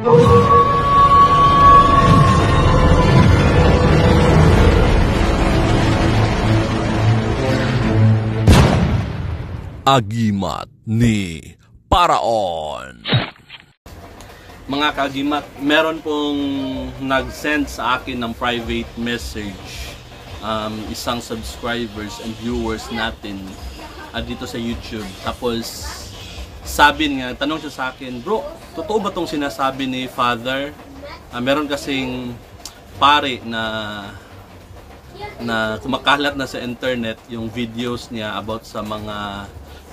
Agimat ni Paraon. Mga kagimat, meron pong nag-send sa akin ng private message, isang subscribers and viewers natin dito sa YouTube. Tapos sabi niya, tanong siya sa akin, bro, totoo ba tong sinasabi ni Father? Meron kasing pare na kumakalat na sa internet yung videos niya about sa mga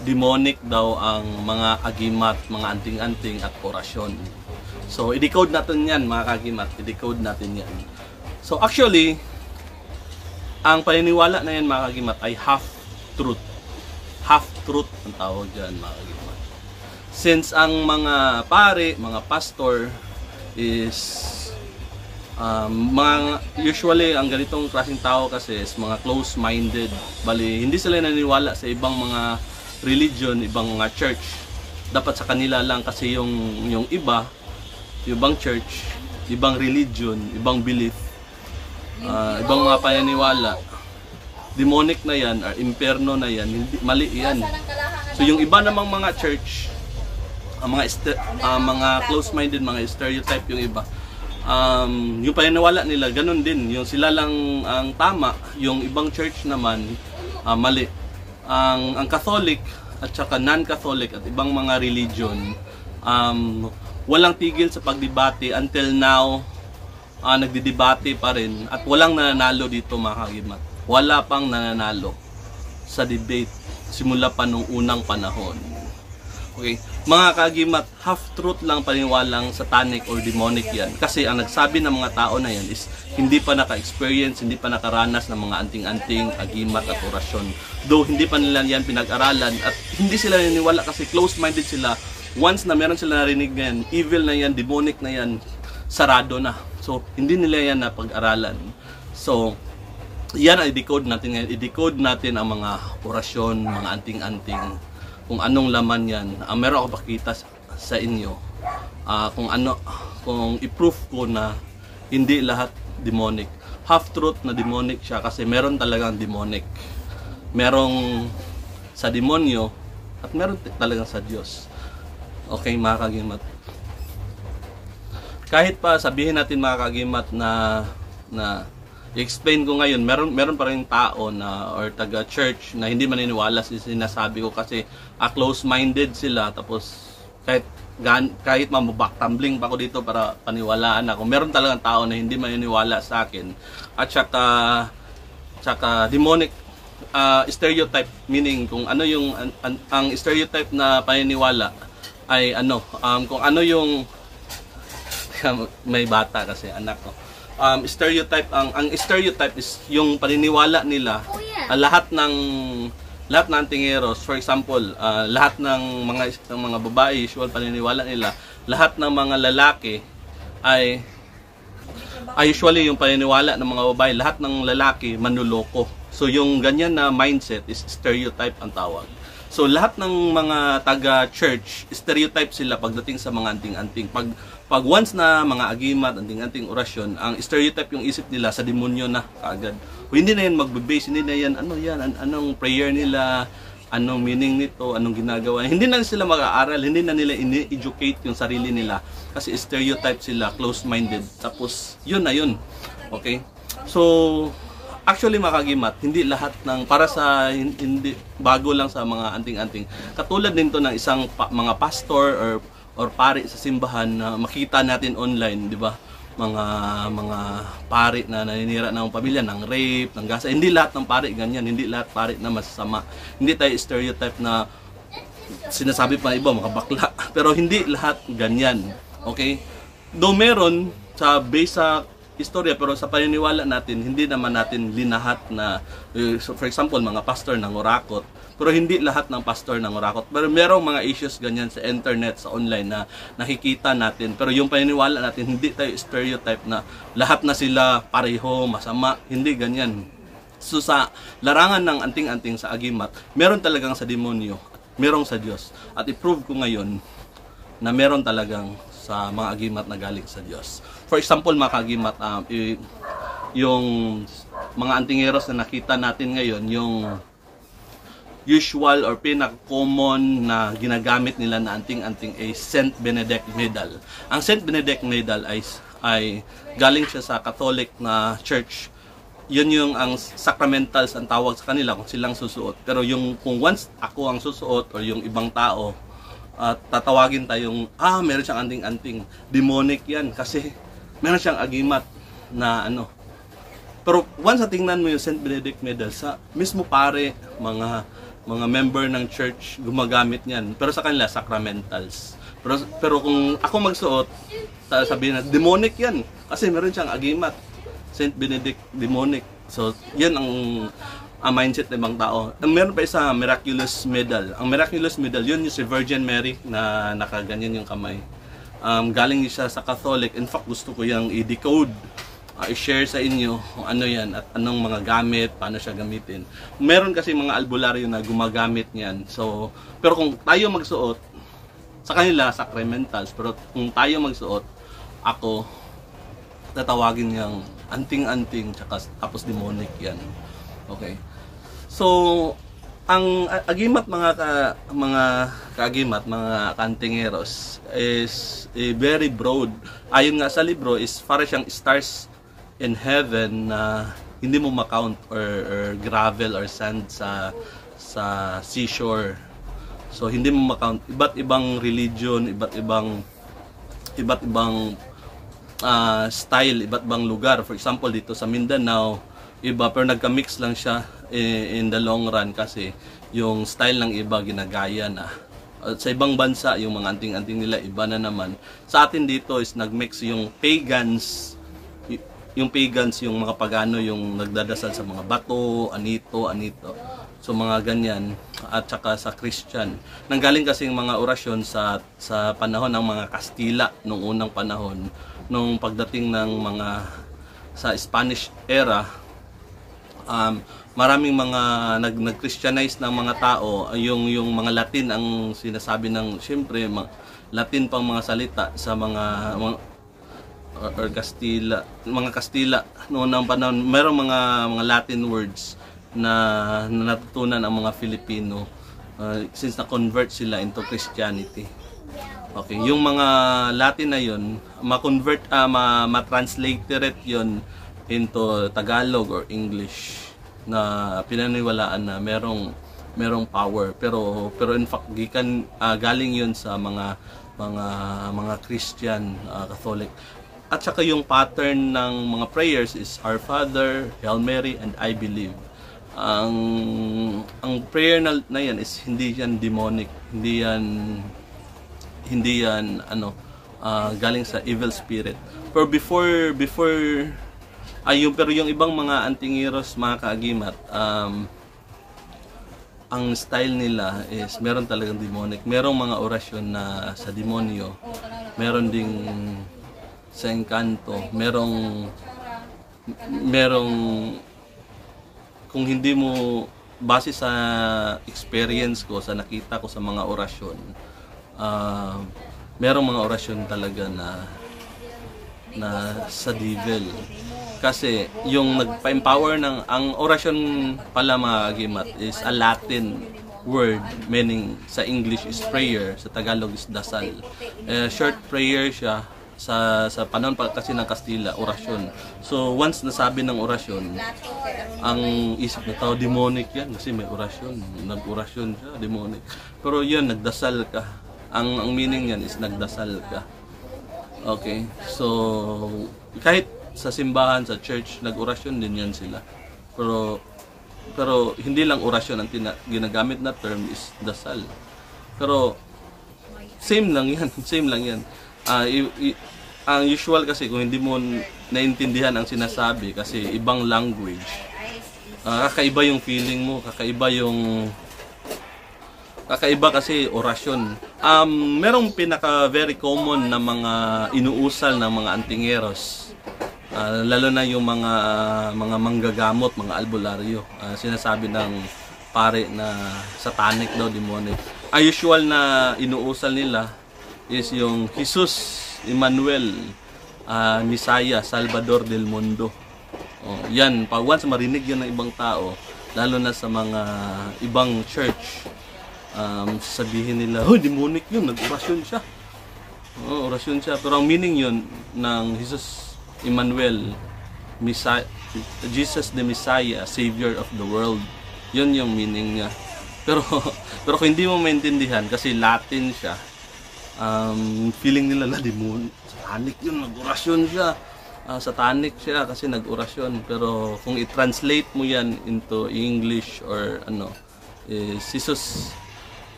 demonic daw ang mga agimat, mga anting-anting at orasyon. So, i-decode natin yan mga kagimat, i-decode natin yan. So, actually, ang paniniwala na yan mga kagimat ay half-truth. Half-truth ang tawag dyan mga kagimat. Since ang mga pare, mga pastor is usually ang ganitong klaseng tao kasi is mga close-minded. Bali, hindi sila naniniwala sa ibang mga religion, ibang mga church. Dapat sa kanila lang kasi yung ibang church, ibang religion, ibang belief, ibang mga paniniwala, demonic na yan or imperno na yan, hindi, mali yan. So yung iba namang mga church, mga close-minded, mga stereotype yung iba, yung paniniwala nila ganun din, yung sila lang ang tama, yung ibang church naman mali. Ang Catholic at saka non-Catholic at ibang mga religion, walang tigil sa pagdebate until now. Nagdidebate pa rin at walang nananalo dito mga kagimat. Wala pang nananalo sa debate simula pa nung unang panahon. Okay, mga kagimat, half-truth lang paniniwalang satanic or demonic yan. Kasi ang nagsabi ng mga tao na yan is hindi pa naka-experience, hindi pa nakaranas ng mga anting-anting, agimat at orasyon. Though hindi pa nila yan pinag-aralan at hindi sila naniniwala kasi close-minded sila. Once na meron sila narinig na yan, evil na yan, demonic na yan, sarado na. So, hindi nila yan napag-aralan. So, yan ay i-decode natin ngayon. I-decode natin ang mga orasyon, mga anting-anting, kung anong laman yan. Meron ako pakita sa inyo kung i-proof ko na hindi lahat demonic. Half-truth na demonic siya kasi meron talagang demonic. Merong sa demonyo at meron talagang sa Diyos. Okay mga kagimat. Kahit pa sabihin natin mga kagimat na i-explain ko ngayon, meron pa rin tao na or taga church na hindi maniniwala sa sinasabi ko kasi close-minded sila. Tapos kahit mamabak-tumbling pa ako dito para paniwalaan ako, meron talagang tao na hindi maniniwala sa akin. At saka demonic stereotype, meaning kung ano yung ang stereotype na paniniwala ay kung ano yung may bata kasi anak ko. Stereotype, ang stereotype is yung paniniwala nila, lahat ng tingeros, for example, lahat ng mga babae, usual paniniwala nila, lahat ng mga lalaki ay usually yung paniniwala ng mga babae, lahat ng lalaki manluloko. So yung ganyan na mindset is stereotype ang tawag. So lahat ng mga taga-church, stereotype sila pagdating sa mga anting-anting. Pag once na mga agimat, anting-anting orasyon, ang stereotype yung isip nila sa demonyo na kaagad. O hindi na yan magbe-base, hindi na yan, anong prayer nila, anong meaning nito, anong ginagawa. Hindi na sila mag-aaral, hindi na nila ini-educate yung sarili nila. Kasi stereotype sila, close-minded. Tapos, yun na yun. Okay? So, actually mga kagimat, hindi lahat ng para sa hindi bago lang sa mga anting-anting. Katulad din to ng isang mga pastor or pari sa simbahan na makita natin online, di ba? Mga pari na naninira ng pamilya ng rape, ng gasa. Hindi lahat ng pari ganyan, hindi lahat pari na masasama. Hindi tayo stereotype na sinasabi pa iba mga bakla, pero hindi lahat ganyan. Okay? Though meron sa base sa istorya, pero sa paniniwala natin, hindi naman natin linahat na, for example, mga pastor ng urakot. Pero hindi lahat ng pastor ng urakot. Pero merong mga issues ganyan sa internet, sa online na nakikita natin. Pero yung paniniwala natin, hindi tayo stereotype na lahat na sila pareho, masama. Hindi ganyan. So sa larangan ng anting-anting sa agimat, meron talagang sa demonyo, merong sa Diyos. At i-prove ko ngayon na meron talagang sa mga agimat na galing sa Diyos. For example, mga kaagimat, yung mga antingeros na nakita natin ngayon, yung usual or pinaka-common na ginagamit nila na anting-anting ay Saint Benedict Medal. Ang Saint Benedict Medal ay galing siya sa Catholic na church. Yun yung ang sacramentals ang tawag sa kanila kung silang susuot. Pero yung kung once ako ang susuot or yung ibang tao, tatawagin tayong, meron siyang anting-anting. Demonic yan kasi meron siyang agimat na ano. Pero once tingnan mo yung Saint Benedict Medal, sa mismo pare, mga member ng church gumagamit niyan. Pero sa kanila, sacramentals. Pero kung ako magsuot, sabihin na, demonic yan. Kasi meron siyang agimat. Saint Benedict, demonic. So, yan ang mindset ng ibang tao. Meron pa isa, miraculous medal. Ang miraculous medal, yun yung si Virgin Mary na nakaganyan yung kamay. Galing siya sa Catholic. In fact, gusto ko yung i-decode. I-share sa inyo kung ano yan at anong mga gamit, paano siya gamitin. Meron kasi mga albularyo na gumagamit niyan. So, pero kung tayo magsuot, sa kanila, sacramentals. Pero kung tayo magsuot, ako, tatawagin niyang anting-anting, tapos demonic yan. Okay. So, ang agimat mga kaagimat, mga kantingeros is very broad. Ayon nga sa libro, is para siyang stars in heaven na hindi mo ma-count or gravel or sand sa seashore. So hindi mo ma-count. Iba't ibang religion, iba't ibang style, iba't ibang lugar. For example, dito sa Mindanao, iba pero nagka-mix lang siya in the long run kasi yung style ng iba ginagaya na. At sa ibang bansa, yung mga anting-anting nila iba na naman. Sa atin dito is nagmix yung pagans, yung mga pagano, yung nagdadasal sa mga bato, anito. So mga ganyan, at saka sa Christian. Nanggaling kasi yung mga orasyon sa panahon ng mga Kastila nung unang panahon, nung pagdating ng mga sa Spanish era, maraming mga nag-Christianize ng mga tao, yung mga Latin ang sinasabi ng, siyempre, Latin pang mga salita sa mga or Kastila, mga Kastila noon ng panahon, mayroong mga Latin words na natutunan ang mga Filipino since na-convert sila into Christianity. Okay, yung mga Latin na yun, ma-transliterate yun into Tagalog or English na pinaniwalaan na merong power, pero in fact galing yun sa mga Christian, Catholic. At saka yung pattern ng mga prayers is Our Father, Hail Mary, and I Believe. Ang prayer na yan is hindi yan demonic, hindi yan galing sa evil spirit. Pero pero yung ibang mga antingeros, mga kaagimat, ang style nila is meron talagang demonic. Merong mga orasyon na sa demonyo, meron ding sa engkanto, merong kung hindi mo base sa experience ko, sa nakita ko sa mga orasyon, merong mga orasyon talaga na sa devil. Kasi yung nagpa-empower ang orasyon pala, mga agimat, is a Latin word, meaning sa English is prayer, sa Tagalog is dasal. Short prayer siya. Sa panahon pa kasi ng Kastila, orasyon. So once nasabi ng orasyon, ang isip na tao, demonic yan kasi may orasyon, nag-orasyon siya, demonic. Pero yan, nagdasal ka. Ang meaning yan is nagdasal ka. Okay, so kahit sa simbahan, sa church, nag-orasyon din yan sila. Pero hindi lang orasyon ang ginagamit na term is dasal. Pero same lang yan. Ang usual kasi kung hindi mo naintindihan ang sinasabi kasi ibang language, kakaiba yung feeling mo, kakaiba kasi orasyon. Merong pinaka very common na mga inuusal ng mga antingeros, lalo na yung mga manggagamot, mga albularyo, sinasabi ng pare na satanic daw, demonic. Ang usual na inuusal nila is yung Jesus Emmanuel, Messiah, Salvador del Mundo. Yan, pag once marinig yan ng ibang tao, lalo na sa mga ibang church, sabihin nila, demonic yun, nag-orasyon siya. Orasyon siya. Pero ang meaning yun ng Jesus Emmanuel, Jesus the Messiah, Savior of the world. Yun yung meaning niya. Pero kung hindi mo maintindihan, kasi Latin siya, feeling nila na demon, satanic yun, nag-orasyon siya. Satanic siya kasi nag-orasyon. Pero kung i-translate mo yan into English or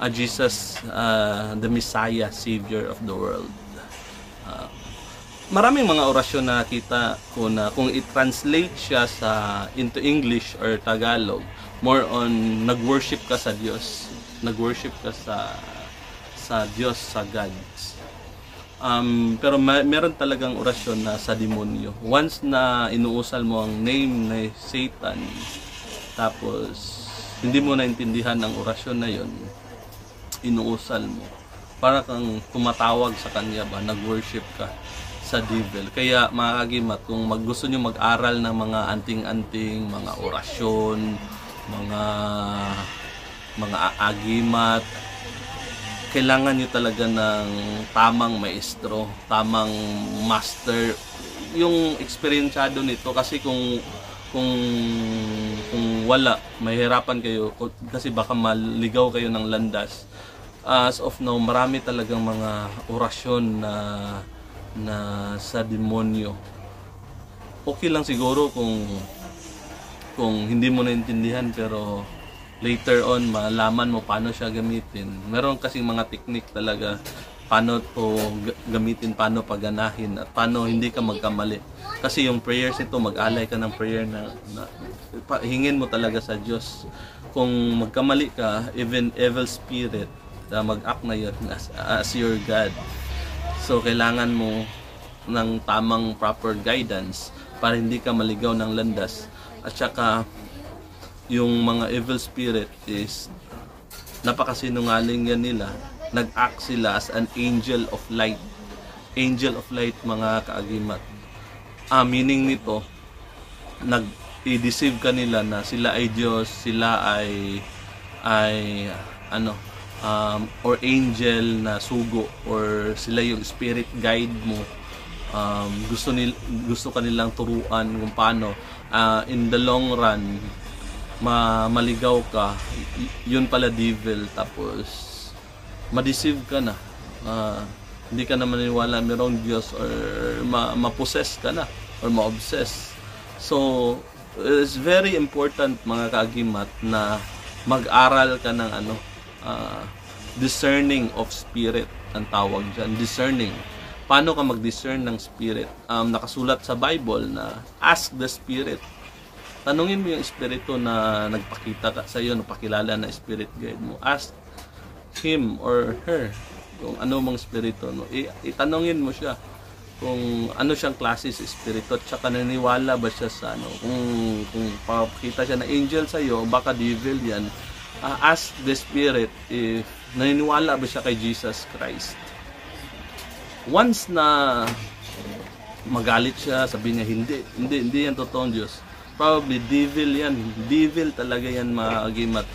Jesus, the Messiah, Savior of the world. Maraming mga orasyon na nakita ko na kung i-translate siya into English or Tagalog, more on nag-worship ka sa Diyos. Nag-worship ka sa Diyos, sa gods. Pero meron talagang orasyon na sa demonyo. Once na inuusal mo ang name na Satan, tapos hindi mo naintindihan ang orasyon na yon, inuusal mo, para kang tumatawag sa kanya ba, nag-worship ka sa devil. Kaya mga kagimat, kung gusto nyo mag-aral ng mga anting-anting, mga orasyon, mga agimat, kailangan nyo talaga ng tamang maestro, tamang master, yung eksperyensado nito. Kasi kung wala, mahirapan kayo kasi baka maligaw kayo ng landas. As of now, marami talagang mga orasyon na sa demonyo. Okay lang siguro kung hindi mo naintindihan, pero later on, malaman mo paano siya gamitin. Meron kasing mga technique talaga paano to gamitin, paano paganahin, at paano hindi ka magkamali. Kasi yung prayers ito, mag-alay ka ng prayer na hingin mo talaga sa Diyos. Kung magkamali ka, even evil spirit, mag-act na yun as your God. So, kailangan mo ng tamang proper guidance para hindi ka maligaw ng landas. At saka, yung mga evil spirit is napakasinungaling yan nila. Nag-act sila as an angel of light. Angel of light, mga kaagimat. Meaning nito, nag-i-deceive ka nila na sila ay Diyos, sila ay or angel na sugo, or sila yung spirit guide mo. Gusto kanilang turuan kung paano in the long run maligaw ka. Yun pala devil, tapos ma-deceive ka na, hindi ka na maniwala merong Diyos, or ma-possess ka na or ma-obsess. So it's very important, mga kaagimat, na mag-aral ka ng discerning of spirit ang tawag dyan. Discerning. Paano ka mag-discern ng spirit? Nakasulat sa Bible na ask the spirit. Tanungin mo yung espiritu na nagpakita ka sa iyo, napakilala na spirit guide mo. Ask him or her kung ano mang espiritu. Itanungin mo siya kung ano siyang klase sa espiritu, at saka naniniwala ba siya sa kung papakita siya na angel sa iyo, baka devil yan. Ask the spirit if naniniwala ba siya kay Jesus Christ. Once na magalit siya, sabihin niya hindi yan totoong Diyos, probably devil yan. Devil talaga yan, mga agimat.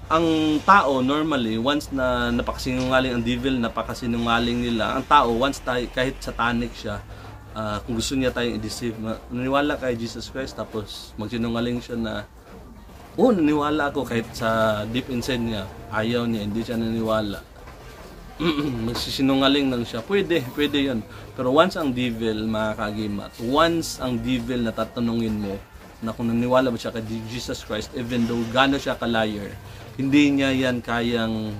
Ang tao normally, once na napakasinungaling ang devil, napakasinungaling nila. Ang tao, once kahit satanic siya, kung gusto niya tayong i-deceive, naniwala kay Jesus Christ, tapos magsinungaling siya na, naniwala ako, kahit sa deep inside niya, ayaw niya, hindi siya naniwala. Magsisinungaling lang siya. Pwede yun. Pero once ang devil, mga kaagimat, once ang devil na tatanungin mo na kung naniwala ba siya kay Jesus Christ, even though gano'n siya ka-liar, hindi niya yan kayang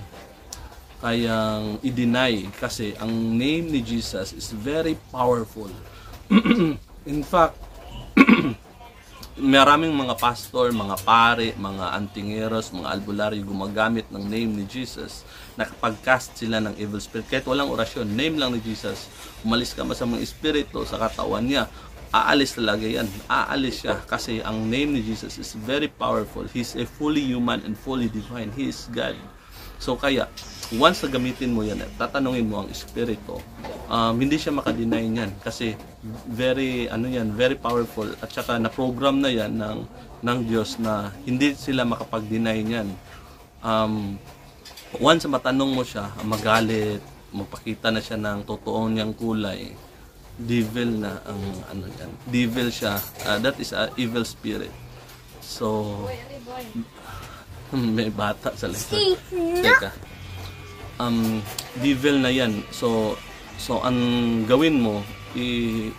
i-deny, kasi ang name ni Jesus is very powerful. In fact, maraming mga pastor, mga pare, mga antingeros, mga albularyo gumagamit ng name ni Jesus. Nakapag-cast sila ng evil spirit. Kahit walang orasyon, name lang ni Jesus. Umalis ka masamang espiritu sa katawan niya, aalis talaga yan. Aalis siya, kasi ang name ni Jesus is very powerful. He's a fully human and fully divine. He is God. So kaya, once na gamitin mo yan, tatanungin mo ang espiritu, hindi siya makadeny niyan kasi very very powerful, at saka na program na yan ng Diyos na hindi sila makapag-deny niyan. Once matanong mo siya, magalit, magpakita na siya ng totoong niyang kulay, devil na ang yan. Devil siya. That is a evil spirit. So may bata sa likod. Teka. Devil na yan. So ang gawin mo,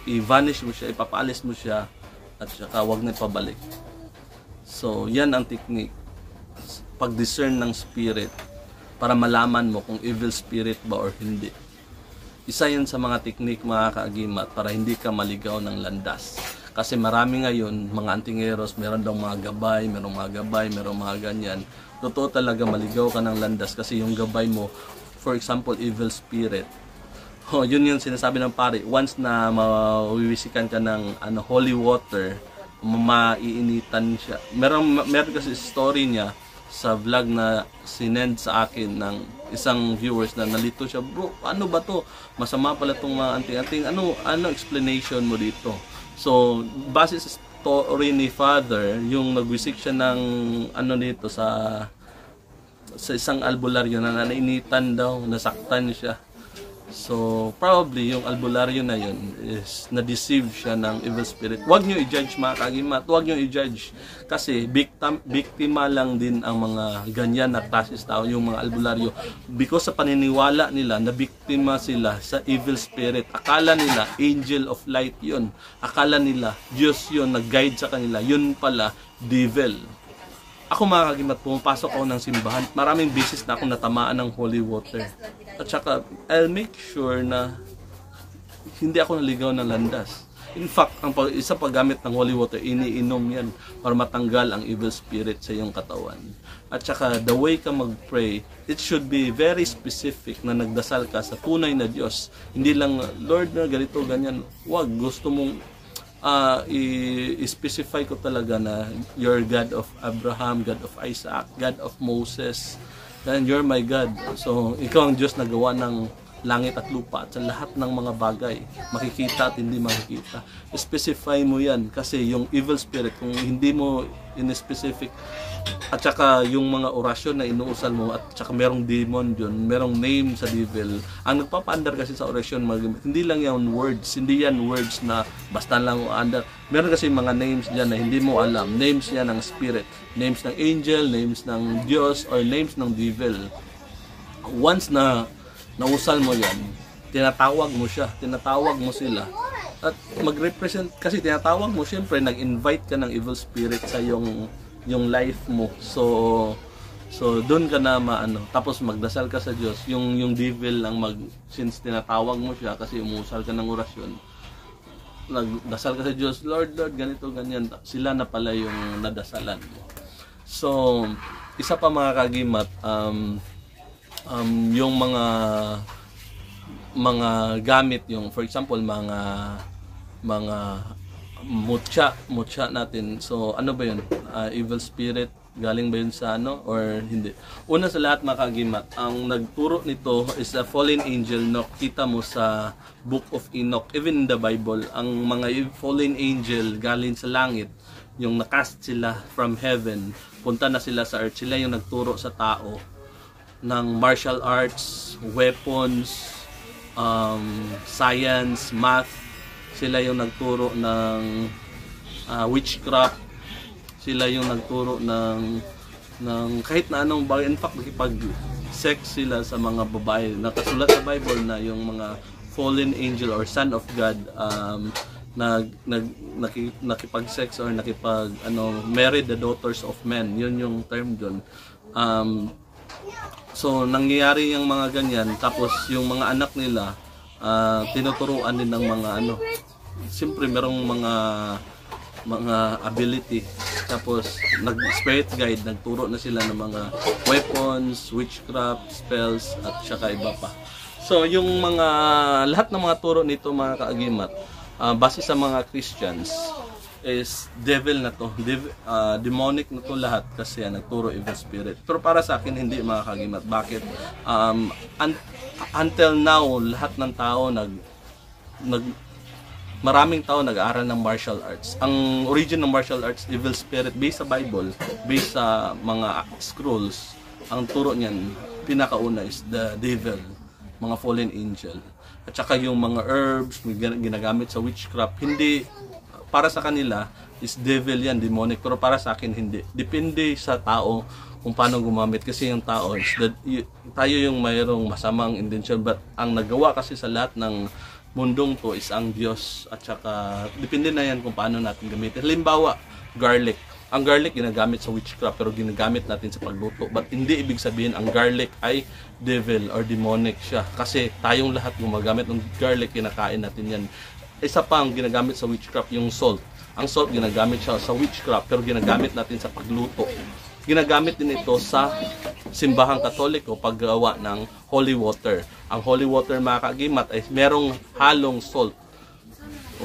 i-vanish mo siya, ipapaalis mo siya, at saka wag na ipabalik. So yan ang technique. Pag-discern ng spirit para malaman mo kung evil spirit ba or hindi. Isa yan sa mga technique, mga kaagimat, para hindi ka maligaw ng landas. Kasi marami ngayon, mga antingeros, meron daw mga gabay, merong mga ganyan. Totoo talaga maligaw ka ng landas kasi yung gabay mo, for example, evil spirit. Yun yung sinasabi ng pare, once na mawiwisikan ka ng holy water, maiinitan siya. Meron kasi story niya sa vlog na sinend sa akin ng isang viewers na nalito siya, bro, ano ba to? Masama pala itong mga anting-anting. Ano explanation mo dito? So, base sa story ni Father, yung nagwisik siya ng dito sa isang albularyo na nainitan daw, nasaktan siya. So, probably yung albularyo na yun is na-deceive siya ng evil spirit. Huwag nyo i-judge, mga kaagimat. Huwag nyo i-judge. Kasi biktima lang din ang mga ganyan na klases tao, yung mga albularyo. Because sa paniniwala nila, na biktima sila sa evil spirit. Akala nila, angel of light yun. Akala nila, Diyos yun, nag-guide sa kanila. Yun pala, devil. Ako, mga kaagimat, pumapasok ako ng simbahan. Maraming beses na ako natamaan ng holy water. At saka, I'll make sure na hindi ako naligaw ng landas. In fact, isa paggamit ng holy water, iniinom yan para matanggal ang evil spirit sa iyong katawan. At saka, the way ka mag-pray, it should be very specific na nagdasal ka sa tunay na Diyos. Hindi lang, Lord, na ganito, ganyan. Wag, gusto mong i-specify ko talaga na you're God of Abraham, God of Isaac, God of Moses, and you're my God. So, ikaw ang Diyos na gawa ng langit at lupa at sa lahat ng mga bagay, makikita at hindi makikita. Specify mo yan kasi yung evil spirit, kung hindi mo in-specific, at saka yung mga orasyon na inuusal mo, at saka merong demon yun, merong name sa devil. Ang nagpapaandar kasi sa orasyon, hindi lang yan words, hindi yan words na basta lang andar. Meron kasi mga names dyan na hindi mo alam. Names yan ng spirit, names ng angel, names ng Diyos, or names ng devil. Once na nausal mo yan, tinatawag mo siya, tinatawag mo sila, at mag-represent, kasi tinatawag mo, siyempre nag-invite ka ng evil spirit sa yung life mo. So doon ka na tapos magdasal ka sa Diyos. Yung devil ang since tinatawag mo siya kasi umusal ka ng orasyon, nagdasal ka sa Diyos, Lord, ganito, ganyan, sila na pala yung nadasalan mo. So, isa pa, mga kagimat, yung mga gamit, yung for example mga mutya natin. So ano ba yun? Evil spirit, galing ba yun sa or hindi? Una sa lahat, mga kagimat, ang nagturo nito is a fallen angel. Kita mo sa Book of Enoch, even in the Bible, ang mga fallen angel galing sa langit, yung nakast sila from heaven, punta na sila sa earth. Sila yung nagturo sa tao ng martial arts, weapons, science, math. Sila yung nagturo ng witchcraft. Sila yung nagturo ng kahit na anong bagay. In fact, nakipag-sex sila sa mga babae. Nakasulat sa Bible na yung mga fallen angel or son of God nakipag-sex or married the daughters of men. Yun yung term doon. So, nangyayari yung mga ganyan. Tapos, yung mga anak nila, tinuturuan din ng mga siyempre, merong mga ability. Tapos, spirit guide, nagturo na sila ng mga weapons, witchcraft, spells, at saka iba pa. So, yung lahat ng mga turo nito, mga kaagimat, base sa mga Christians, is devil na to, demonic na to lahat kasi nagturo evil spirit. Pero para sa akin hindi, mga kagimat. Bakit? Until now, lahat ng tao maraming tao nag-aaral ng martial arts. Ang origin ng martial arts, evil spirit, based sa Bible, based sa mga scrolls. Ang turo niyan, pinakauna is the devil, mga fallen angel. At saka yung mga herbs ginagamit sa witchcraft, hindi, para sa kanila is devil yan, demonic. Pero para sa akin hindi. Depende sa tao kung paano gumamit. Kasi yung tao is tayo yung mayroong masamang intention. But ang nagawa kasi sa lahat ng mundong to is ang Diyos. At saka depende na yan kung paano natin gamitin. Halimbawa, garlic. Ang garlic ginagamit sa witchcraft pero ginagamit natin sa pagluto. But hindi ibig sabihin ang garlic ay devil or demonic siya. Kasi tayong lahat gumagamit ng garlic, kinakain natin yan. Isa pa ang ginagamit sa witchcraft, yung salt. Ang salt ginagamit siya sa witchcraft pero ginagamit natin sa pagluto. Ginagamit din ito sa simbahang Katoliko paggawa ng holy water. Ang holy water, mga kagimat, ay merong halong salt.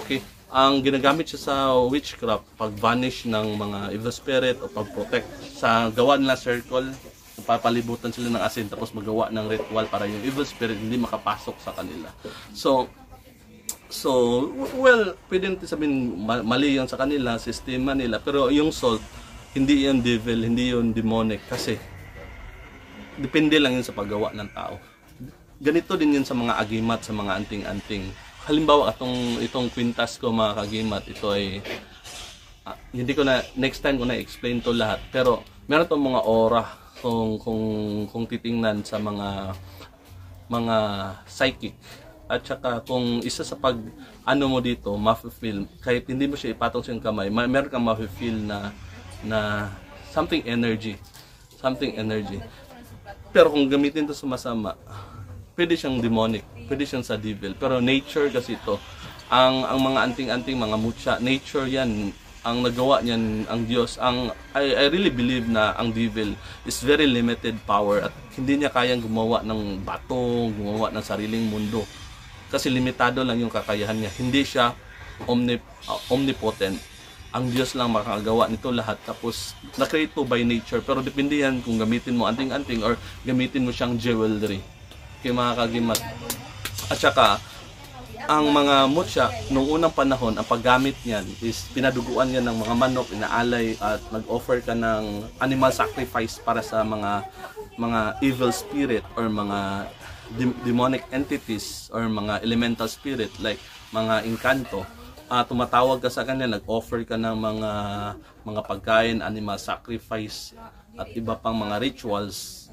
Okay? Ang ginagamit siya sa witchcraft, pag-vanish ng mga evil spirit o pag-protect. Sa gawa nila circle, papalibutan sila ng asin tapos magawa ng ritual para yung evil spirit hindi makapasok sa kanila. So, well, pwede natin sabihin mali yun sa kanila, sistema nila. Pero yung salt, hindi yun devil, hindi yun demonic. Kasi, depende lang yun sa paggawa ng tao. Ganito din yun sa mga agimat, sa mga anting-anting. Halimbawa, itong kwintas ko, mga kagimat, ito ay, hindi ko na, next time ko na-explain to lahat. Pero, meron itong mga aura kung titingnan sa mga psychic. At saka kung isa sa ano mo dito, ma-feel, kahit hindi mo siya ipatong sa kamay, meron kang ma-feel na something energy. Pero kung gamitin to sa masama, pwede siyang demonic, pwede siyang sa devil. Pero nature kasi ito, ang mga anting-anting, mga mutya, nature yan, ang nagawa niyan, ang Diyos. I really believe na ang devil is very limited power at hindi niya kayang gumawa ng bato, gumawa ng sariling mundo. Kasi limitado lang yung kakayahan niya. Hindi siya omnipotent. Ang Diyos lang makakagawa nito lahat. Tapos, na-create to by nature. Pero depende yan kung gamitin mo anting-anting or gamitin mo siyang jewelry. Kaya mga kagimat. At saka, ang mga mutya, nung unang panahon, ang paggamit niyan is pinaduguan niya ng mga manok, inaalay at nag-offer ka ng animal sacrifice para sa mga evil spirit or mga demonic entities or mga elemental spirit like mga engkanto. Tumatawag ka sa kanya, nag-offer ka ng mga pagkain, animal sacrifice at iba pang mga rituals.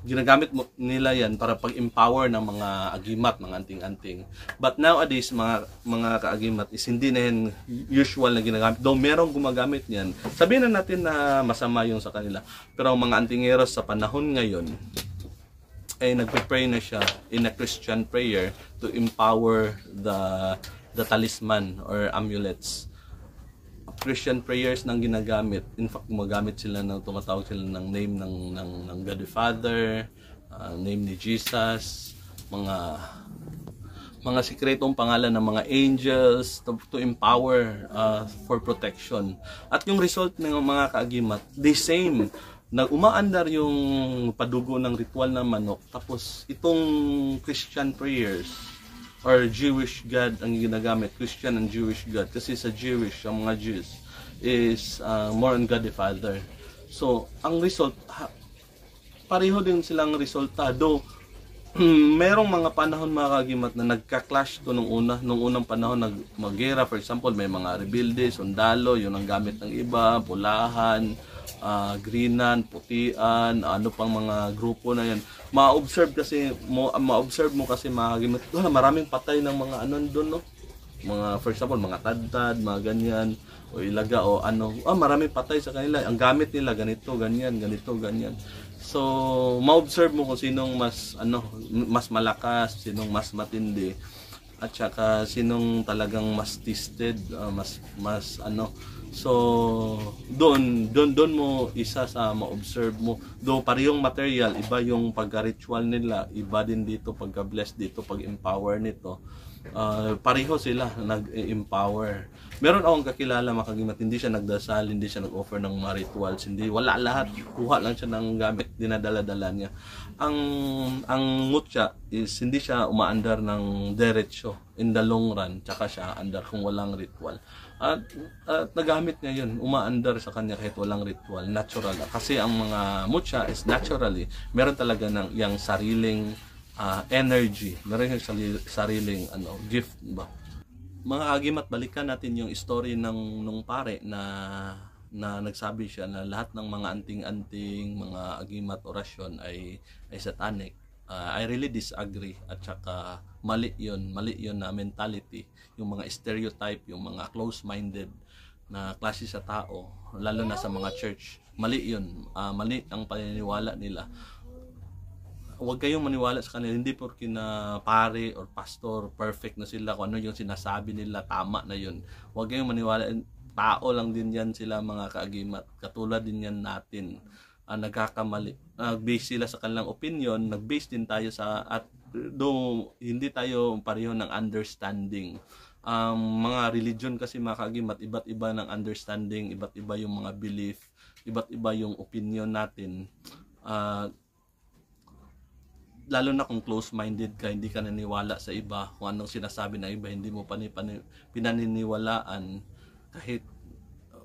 Ginagamit nila yan para pag-empower ng mga agimat, mga anting-anting. But nowadays, mga kaagimat is hindi na yan usual na ginagamit. Though merong gumagamit niyan, sabihin na natin na masama yung sa kanila. Pero ang mga antingeros sa panahon ngayon, ay nagpe-pray na siya in a Christian prayer to empower the talisman or amulets. Christian prayers nang ginagamit. In fact, gumagamit sila tumatawag sila ng name ng God the Father, name ni Jesus, mga sikretong pangalan ng mga angels to empower for protection. At yung result ng mga kaagimat, the same. Umaandar yung padugo ng ritual ng manok. Tapos itong Christian prayers or Jewish God ang ginagamit, Christian and Jewish God. Kasi sa Jewish, ang mga Jews is more on God the Father. So, ang result, pareho din silang resulta. Though, merong mga panahon, mga kagimat, na nagka-clash to nung unang panahon, mag-gera. For example, may mga rebelde, sundalo, yun ang gamit ng iba, pulahan, greenan, putian, ano pang mga grupo na yan. Ma-observe mo kasi mga maraming patay ng mga ano doon, no? Mga, for example, mga tadtad, mga ganyan, o ilaga, o ano, maraming patay sa kanila. Ang gamit nila, ganito, ganyan. So, ma-observe mo kung sinong mas malakas, sinong mas matindi, at saka sinong talagang mas tested, So, doon mo isa sa ma-observe mo. Do parehong material, iba yung pagka-ritual nila, iba din dito pagka-bless dito, pag-empower nito. Pareho sila nag-empower. Meron akong kakilala makagimat, hindi siya nagdasal, hindi siya nag-offer ng mga rituals, wala lahat, kuha lang siya ng gamit, dinadala-dala niya. Ang mutya is hindi siya umaandar ng diretsyo in the long run, tsaka siya andar kung walang ritual. At nagamit niya yun, umaandar sa kanya kahit walang ritual, natural. Kasi ang mga mutya is naturally, meron talaga ng yung sariling energy, meron yung sariling gift ba. Mga agimat, balikan natin yung story nung pare na nagsabi siya na lahat ng mga anting-anting, mga agimat orasyon ay satanic. I really disagree, at saka mali yun na mentality, yung mga stereotype, yung mga close-minded na klase sa tao, lalo na sa mga church. Mali yun, mali ang paniniwala nila. Huwag kayong maniwala sa kanila, hindi porque na pare or pastor perfect na sila, kung ano yung sinasabi nila tama na yun. Huwag kayong maniwala, tao lang din yan sila, mga kaagimat, katulad din yan natin. Nagkakamali, nag-base sila sa kanilang opinion, nag-base din tayo sa, at do hindi tayo pareho ng understanding. Mga religion kasi, mga kaagimat, iba't iba ng understanding, iba't iba yung mga belief, iba't iba yung opinion natin. Lalo na kung close-minded ka, hindi ka naniwala sa iba, kung anong sinasabi ng iba, hindi mo pinaniniwalaan, kahit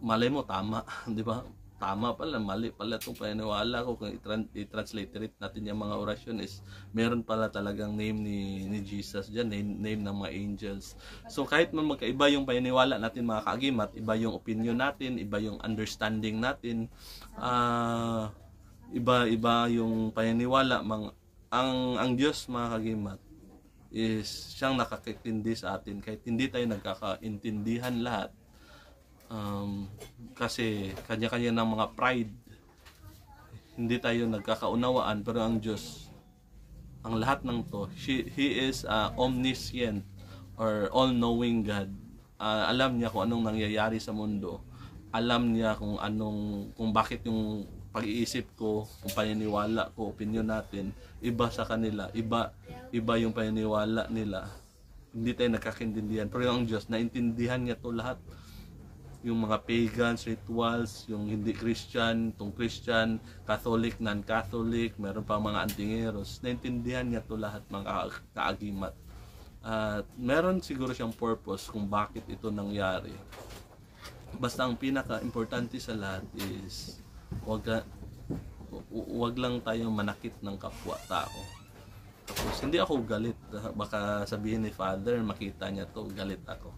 malay mo tama, di ba? Tama pala, mali pala itong paniniwala ko. Kung i-translate natin yung mga orasyon is meron pala talagang name ni Jesus dyan, name ng mga angels. So kahit man magkaiba yung paniniwala natin, mga kaagimat, iba yung opinion natin, iba yung understanding natin, iba yung paniniwala. Ang Diyos, mga kaagimat, is siyang nakakintindi sa atin kahit hindi tayo nagkakaintindihan lahat. Kasi kanya-kanya ng mga pride, hindi tayo nagkakaunawaan, pero ang Diyos, ang lahat ng to, He is omniscient or all-knowing God. Alam niya kung anong nangyayari sa mundo, alam niya kung bakit yung pag-iisip ko, kung paniniwala ko, opinion natin, iba sa kanila, iba yung paniniwala nila, hindi tayo nagkakaintindihan. Pero yung Diyos, naintindihan niya to lahat. Yung mga pagans, rituals, yung hindi Christian, itong Christian, Catholic, non-Catholic, meron pa mga antingeros, naintindihan niya to lahat, mga kaagimat. At meron siguro siyang purpose kung bakit ito nangyari. Basta ang pinaka-importante sa lahat is wag lang tayong manakit ng kapwa-tao. Tapos hindi ako galit, baka sabihin ni Father, makita niya to, galit ako.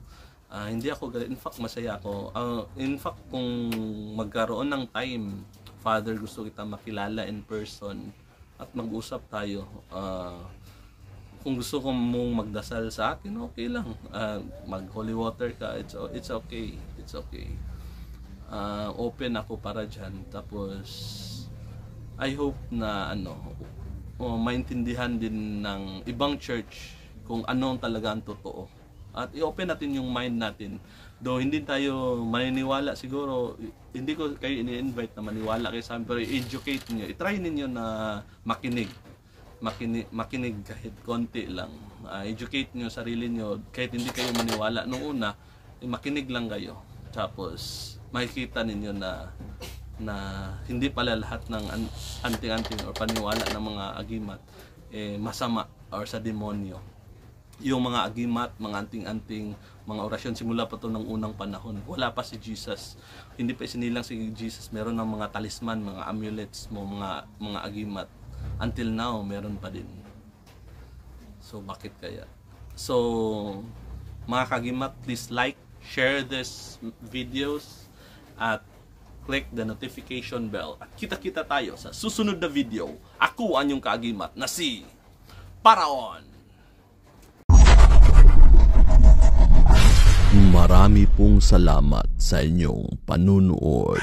Hindi ako galit, in fact masaya ako. In fact, kung magkaroon ng time, Father, gusto kita makilala in person at mag-usap tayo. Kung gusto ko mong magdasal sa akin, okay lang. Mag holy water ka, it's okay. It's okay. Open ako para dyan. Tapos I hope na maintindihan din ng ibang church kung ano talaga ang totoo. At i-open natin yung mind natin. Though hindi tayo maniniwala, siguro hindi ko kayo ini-invite na maniwala kayo sa amin, pero i-educate niyo. I-try niyo na makinig kahit konti lang. Educate niyo sarili niyo kahit hindi kayo maniwala nung una, makinig lang kayo. Tapos makikita ninyo na hindi pala lahat ng anting-anting or paniwala ng mga agimat masama or sa demonyo. Yung mga agimat, mga anting-anting, mga orasyon, simula pa to ng unang panahon. Wala pa si Jesus. Hindi pa isinilang si Jesus. Meron ng mga talisman, mga amulets mo, mga agimat. Until now, meron pa din. So, bakit kaya? So, mga kagimat, please like, share this videos, at click the notification bell. At kita-kita tayo sa susunod na video. Ako ang inyong kaagimat na si Paraon. Marami pong salamat sa inyong panunood.